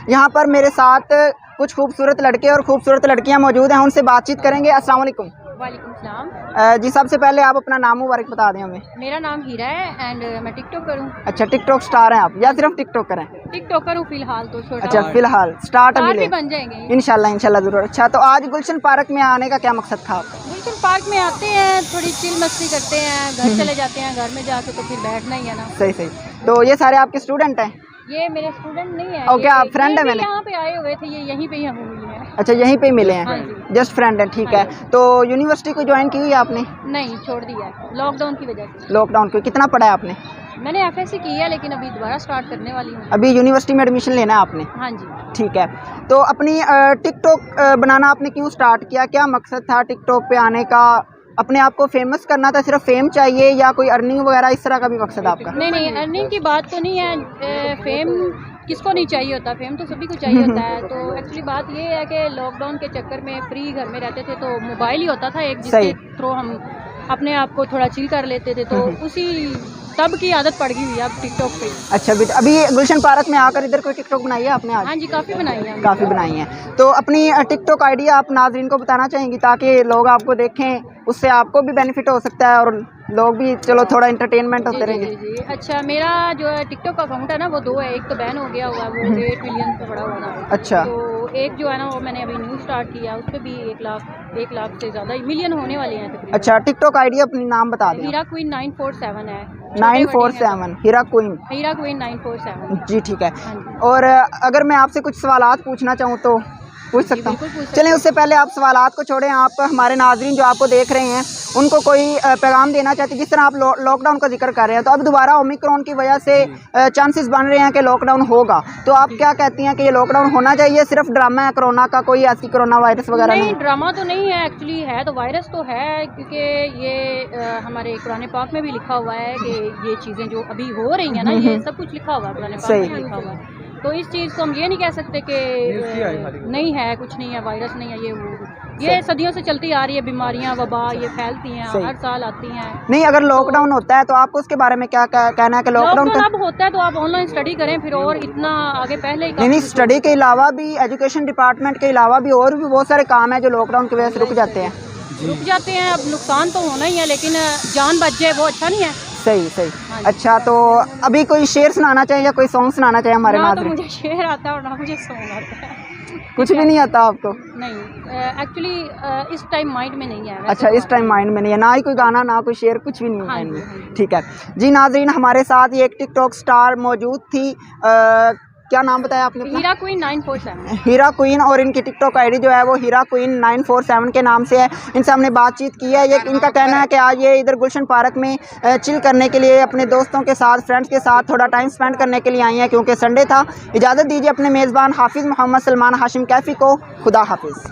यहाँ पर मेरे साथ कुछ खूबसूरत लड़के और खूबसूरत लड़कियाँ मौजूद हैं, उनसे बातचीत करेंगे। अस्सलाम वालेकुम। वालेकुम सलाम। जी, सबसे पहले आप अपना नाम मुबारक बता दें हमें। मेरा नाम हीरा है एंड मैं टिकटॉकर हूँ। अच्छा, टिकटॉक स्टार हैं आप या सिर्फ टिकटॉकर हैं? टिकटॉकर हूँ फिलहाल तो, छोटा अच्छा, फिलहाल स्टार्ट अभी भी बन जाएंगे इंशाल्लाह ज़रूर। अच्छा, तो आज गुलशन पार्क में आने का क्या मकसद था आपका? गुलशन पार्क में आते हैं, थोड़ी चिल मस्ती करते हैं, घर चले जाते हैं, घर में जाके तो फिर बैठना ही है ना। सही। तो ये सारे आपके स्टूडेंट हैं? ये मेरे स्टूडेंट नहीं है। ओके, आप फ्रेंड है? मैंने यहाँ पे आए हुए थे, ये यहीं पे ही हमें मिले हैं। अच्छा, यहीं पे ही मिले हैं? हाँ, जस्ट फ्रेंड है, ठीक है। तो यूनिवर्सिटी को ज्वाइन की हुई है आपने? नहीं, छोड़ दिया है लॉकडाउन की वजह से। लॉकडाउन को कितना पढ़ा है आपने? मैंने FSC की है लेकिन अभी दोबारा स्टार्ट करने वाली हूँ। अभी यूनिवर्सिटी में एडमिशन लेना है आपने? हाँ जी। ठीक है। तो अपनी टिकटॉक बनाना आपने क्यों स्टार्ट किया? क्या मकसद था टिकटॉक पे आने का? अपने आप को फेमस करना था, सिर्फ फेम चाहिए या कोई अर्निंग वगैरह इस तरह का भी मकसद आपका? नहीं, अर्निंग की बात तो नहीं है। फेम किसको नहीं चाहिए होता, फेम तो सभी को चाहिए होता है। तो एक्चुअली बात ये है कि लॉकडाउन के चक्कर में फ्री घर में रहते थे तो मोबाइल ही होता था एक, जिसके थ्रू हम अपने आप को थोड़ा चिल कर लेते थे। तो उसी तब की आदत पड़ गई हुई है अब टिकटॉक पे। अच्छा, अभी गुलशन पार्क में आकर इधर कोई टिकटॉक बनाई है आपने आज? हाँ जी, काफ़ी बनाई है। काफ़ी बनाई है। तो अपनी टिकटॉक आईडी आप नाजरीन को बताना चाहेंगी ताकि लोग आपको देखें, उससे आपको भी बेनिफिट हो सकता है और लोग भी चलो थोड़ा एंटरटेनमेंट होते रहेंगे। जी। अच्छा, मेरा जो है टिकटॉक अकाउंट है ना वो 2 है। एक तो बैन हो गया हुआ है, वो 8 मिलियन पे पड़ा हुआ था। अच्छा। तो एक जो है ना वो मैंने अभी न्यू स्टार्ट किया, उस पर भी 1 लाख से ज़्यादा मिलियन होने वाले हैं तकरीबन। अच्छा, टिकटॉक आईडी अपनी नाम बता दें। हीरा क्वीन 947 है। 947 हीरा क्वीन 947। जी, ठीक है। और अगर मैं आपसे कुछ सवालात पूछना चाहूँ तो पूछ सकता हूँ? चलें, उससे पहले आप सवालात को छोड़ें, आप हमारे नाजरीन जो आपको देख रहे हैं उनको कोई पैगाम देना चाहते हैं? जिस तरह आप लॉकडाउन का जिक्र कर रहे हैं, तो अब दोबारा ओमिक्रॉन की वजह से चांसेस बन रहे हैं कि लॉकडाउन होगा, तो आप क्या कहती हैं कि ये लॉकडाउन होना चाहिए, सिर्फ ड्रामा है कोरोना का, कोई ऐसी कोरोना वायरस वगैरह नहीं? ड्रामा तो नहीं है, एक्चुअली है तो वायरस तो है, क्योंकि ये हमारे कुरान पाक में भी लिखा हुआ है कि ये चीज़ें जो अभी हो रही हैं ना, ये सब कुछ लिखा हुआ है कुरान पाक में लिखा हुआ है। तो इस चीज़ को हम ये नहीं कह सकते कि नहीं है, कुछ नहीं है, वायरस नहीं है, ये सदियों से चलती आ रही है। बीमारियां, वबा ये फैलती हैं, हर साल आती हैं। नहीं, अगर लॉकडाउन होता है तो आपको उसके बारे में क्या कहना है कि लॉकडाउन अब होता है तो आप ऑनलाइन स्टडी करें फिर, और इतना आगे पहले ही नहीं, स्टडी के अलावा भी, एजुकेशन डिपार्टमेंट के अलावा भी और भी बहुत सारे काम हैं जो लॉकडाउन की वजह से रुक जाते हैं। अब नुकसान तो होना ही है, लेकिन जान बच जाए वो अच्छा नहीं है। सही। अच्छा, तो अभी कोई शेर सुनाना चाहिए या कोई सॉन्ग सुनाना चाहिए हमारे नाज़रीन? तो मुझे शेर आता है और ना मुझे सॉन्ग आता है। कुछ भी नहीं आता आपको? नहीं, एक्चुअली इस टाइम माइंड में नहीं है। अच्छा, इस टाइम माइंड में नहीं है, ना ही कोई गाना, ना कोई शेर, कुछ भी नहीं है। ठीक है जी। नाज़रीन, हमारे साथ ये एक टिकटॉक स्टार मौजूद थी, क्या नाम बताया आपने? हीरा क्वीन 947। हीरा क्वीन, और इनकी टिकटॉक आईडी जो है वो हीरा क्वीन 947 के नाम से है। इनसे हमने बातचीत की है। ये इनका कहना है कि आज ये इधर गुलशन पार्क में चिल करने के लिए अपने दोस्तों के साथ, फ्रेंड्स के साथ थोड़ा टाइम स्पेंड करने के लिए आई हैं क्योंकि संडे था। इजाज़त दीजिए अपने मेज़बान हाफिज़ मोहम्मद सलमान हाशिम कैफ़ी को। खुदा हाफिज़।